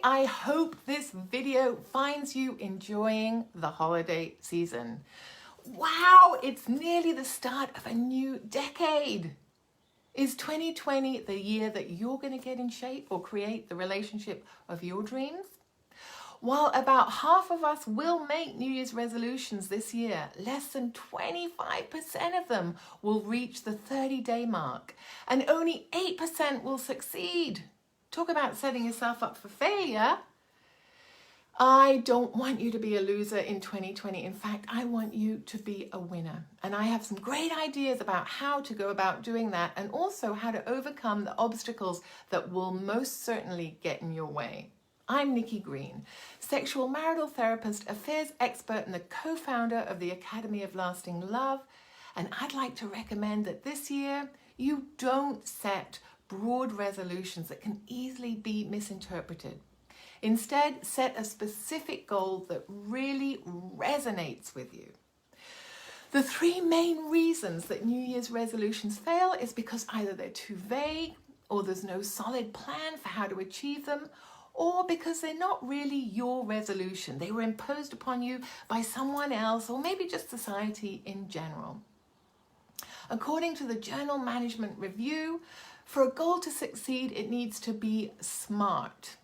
I hope this video finds you enjoying the holiday season. Wow, it's nearly the start of a new decade. Is 2020 the year that you're going to get in shape or create the relationship of your dreams? While about half of us will make New Year's resolutions this year, less than 25% of them will reach the 30-day mark, and only 8% will succeed. Talk about setting yourself up for failure. I don't want you to be a loser in 2020. In fact, I want you to be a winner. And I have some great ideas about how to go about doing that, and also how to overcome the obstacles that will most certainly get in your way. I'm Nikki Green, sexual marital therapist, affairs expert, and the co-founder of the Academy of Lasting Love. And I'd like to recommend that this year you don't set broad resolutions that can easily be misinterpreted. Instead, set a specific goal that really resonates with you. The three main reasons that New Year's resolutions fail is because either they're too vague, or there's no solid plan for how to achieve them, or because they're not really your resolution. They were imposed upon you by someone else, or maybe just society in general. According to the Journal Management Review, for a goal to succeed, it needs to be SMART,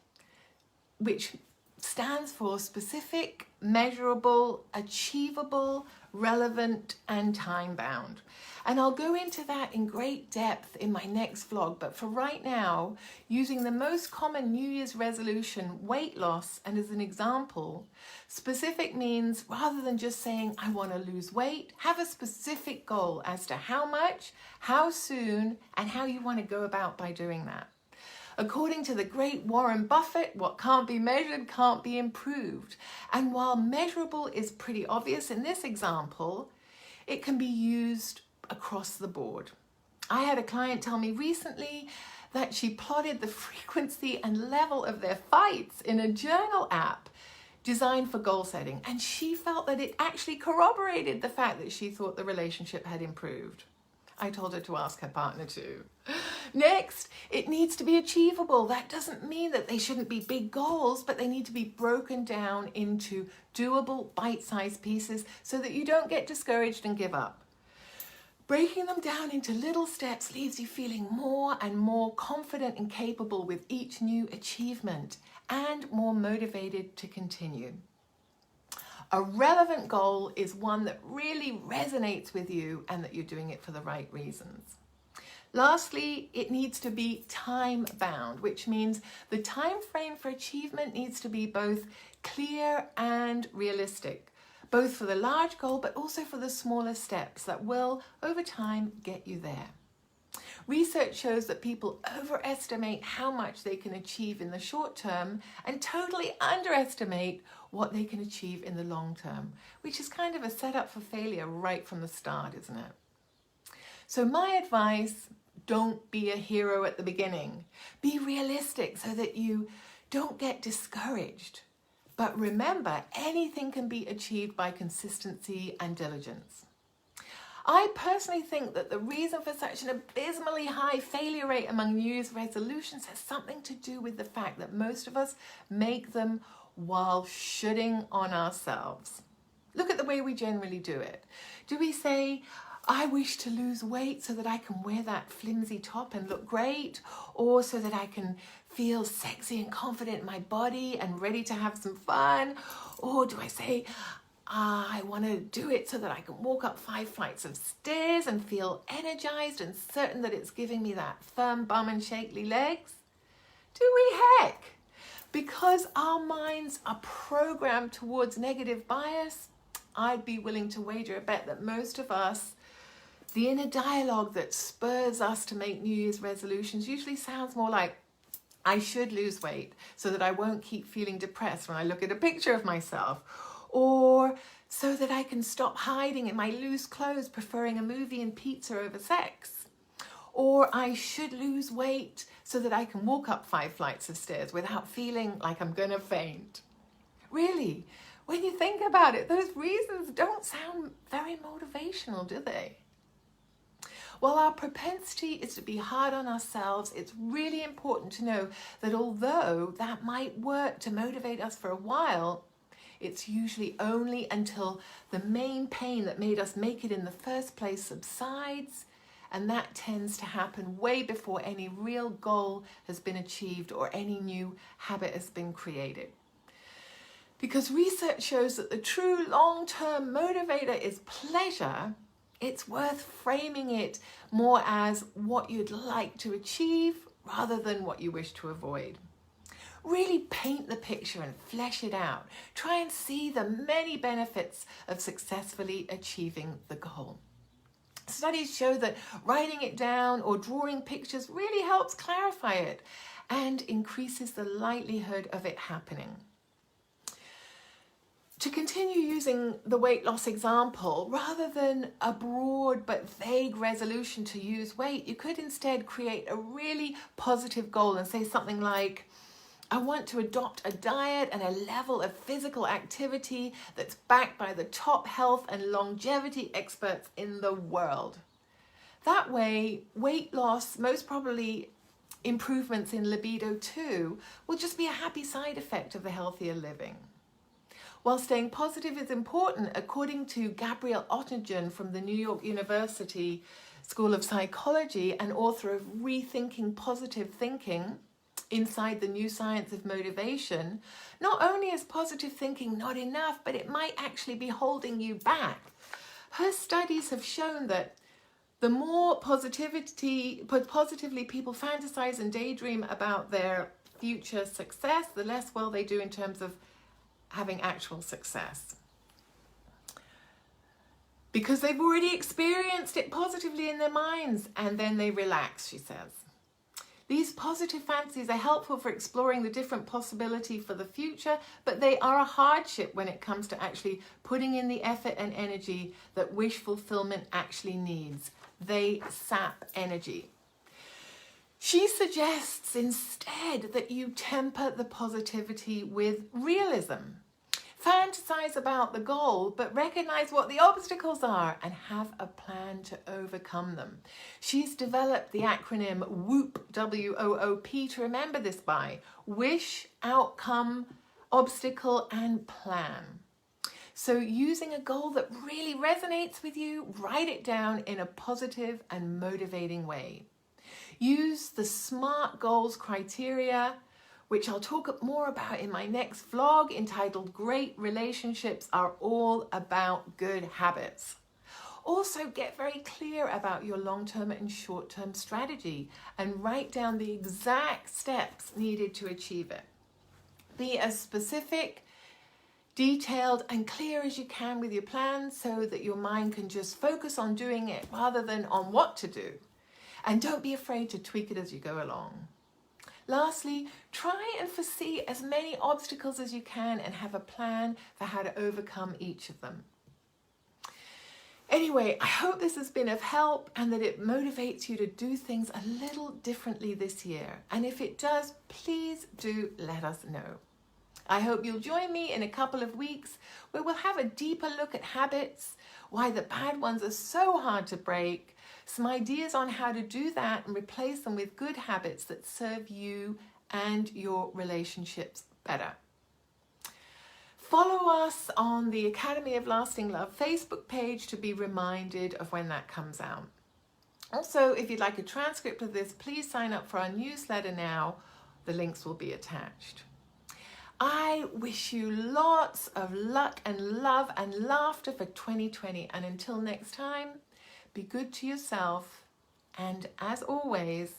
which stands for specific, measurable, achievable, relevant, and time-bound. And I'll go into that in great depth in my next vlog, but for right now, using the most common New Year's resolution, weight loss, and as an example, specific means rather than just saying, I want to lose weight, have a specific goal as to how much, how soon, and how you want to go about by doing that. According to the great Warren Buffett, what can't be measured can't be improved. And while measurable is pretty obvious in this example, it can be used across the board. I had a client tell me recently that she plotted the frequency and level of their fights in a journal app designed for goal setting, and she felt that it actually corroborated the fact that she thought the relationship had improved. I told her to ask her partner too. Next, it needs to be achievable. That doesn't mean that they shouldn't be big goals, but they need to be broken down into doable, bite-sized pieces so that you don't get discouraged and give up. Breaking them down into little steps leaves you feeling more and more confident and capable with each new achievement, and more motivated to continue. A relevant goal is one that really resonates with you and that you're doing it for the right reasons. Lastly, it needs to be time-bound, which means the time frame for achievement needs to be both clear and realistic, both for the large goal but also for the smaller steps that will, over time, get you there. Research shows that people overestimate how much they can achieve in the short term and totally underestimate what they can achieve in the long term, which is kind of a setup for failure right from the start, isn't it? So my advice, don't be a hero at the beginning. Be realistic so that you don't get discouraged. But remember, anything can be achieved by consistency and diligence. I personally think that the reason for such an abysmally high failure rate among New Year's resolutions has something to do with the fact that most of us make them while shooting on ourselves. Look at the way we generally do it. Do we say, I wish to lose weight so that I can wear that flimsy top and look great, or so that I can feel sexy and confident in my body and ready to have some fun? Or do I say, I want to do it so that I can walk up 5 flights of stairs and feel energized and certain that it's giving me that firm bum and shapely legs? Do we heck? Because our minds are programmed towards negative bias, I'd be willing to wager a bet that most of us, the inner dialogue that spurs us to make New Year's resolutions usually sounds more like, I should lose weight so that I won't keep feeling depressed when I look at a picture of myself, or so that I can stop hiding in my loose clothes, preferring a movie and pizza over sex. Or I should lose weight so that I can walk up 5 flights of stairs without feeling like I'm gonna faint. Really, when you think about it, those reasons don't sound very motivational, do they? While our propensity is to be hard on ourselves, it's really important to know that although that might work to motivate us for a while, it's usually only until the main pain that made us make it in the first place subsides, and that tends to happen way before any real goal has been achieved or any new habit has been created. Because research shows that the true long-term motivator is pleasure, it's worth framing it more as what you'd like to achieve rather than what you wish to avoid. Really paint the picture and flesh it out. Try and see the many benefits of successfully achieving the goal. Studies show that writing it down or drawing pictures really helps clarify it and increases the likelihood of it happening. To continue using the weight loss example, rather than a broad but vague resolution to lose weight, you could instead create a really positive goal and say something like, I want to adopt a diet and a level of physical activity that's backed by the top health and longevity experts in the world. That way, weight loss, most probably improvements in libido too, will just be a happy side effect of the healthier living. While staying positive is important, according to Gabrielle Oettingen from the New York University School of Psychology and author of Rethinking Positive Thinking, Inside the New Science of Motivation, not only is positive thinking not enough, but it might actually be holding you back. Her studies have shown that the more positively people fantasize and daydream about their future success, the less well they do in terms of having actual success. Because they've already experienced it positively in their minds and then they relax, she says. These positive fantasies are helpful for exploring the different possibility for the future, but they are a hardship when it comes to actually putting in the effort and energy that wish fulfillment actually needs. They sap energy. She suggests instead that you temper the positivity with realism. Fantasize about the goal, but recognize what the obstacles are and have a plan to overcome them. She's developed the acronym WOOP, W-O-O-P, to remember this by: wish, outcome, obstacle, and plan. So using a goal that really resonates with you, write it down in a positive and motivating way. Use the SMART goals criteria, which I'll talk more about in my next vlog entitled Great Relationships Are All About Good Habits. Also, get very clear about your long-term and short-term strategy and write down the exact steps needed to achieve it. Be as specific, detailed, and clear as you can with your plans so that your mind can just focus on doing it rather than on what to do. And don't be afraid to tweak it as you go along. Lastly, try and foresee as many obstacles as you can and have a plan for how to overcome each of them. Anyway, I hope this has been of help and that it motivates you to do things a little differently this year. And if it does, please do let us know. I hope you'll join me in a couple of weeks where we'll have a deeper look at habits, why the bad ones are so hard to break, some ideas on how to do that and replace them with good habits that serve you and your relationships better. Follow us on the Academy of Lasting Love Facebook page to be reminded of when that comes out. Also, if you'd like a transcript of this, please sign up for our newsletter now. The links will be attached. I wish you lots of luck and love and laughter for 2020. And until next time, be good to yourself. And as always,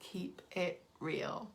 keep it real.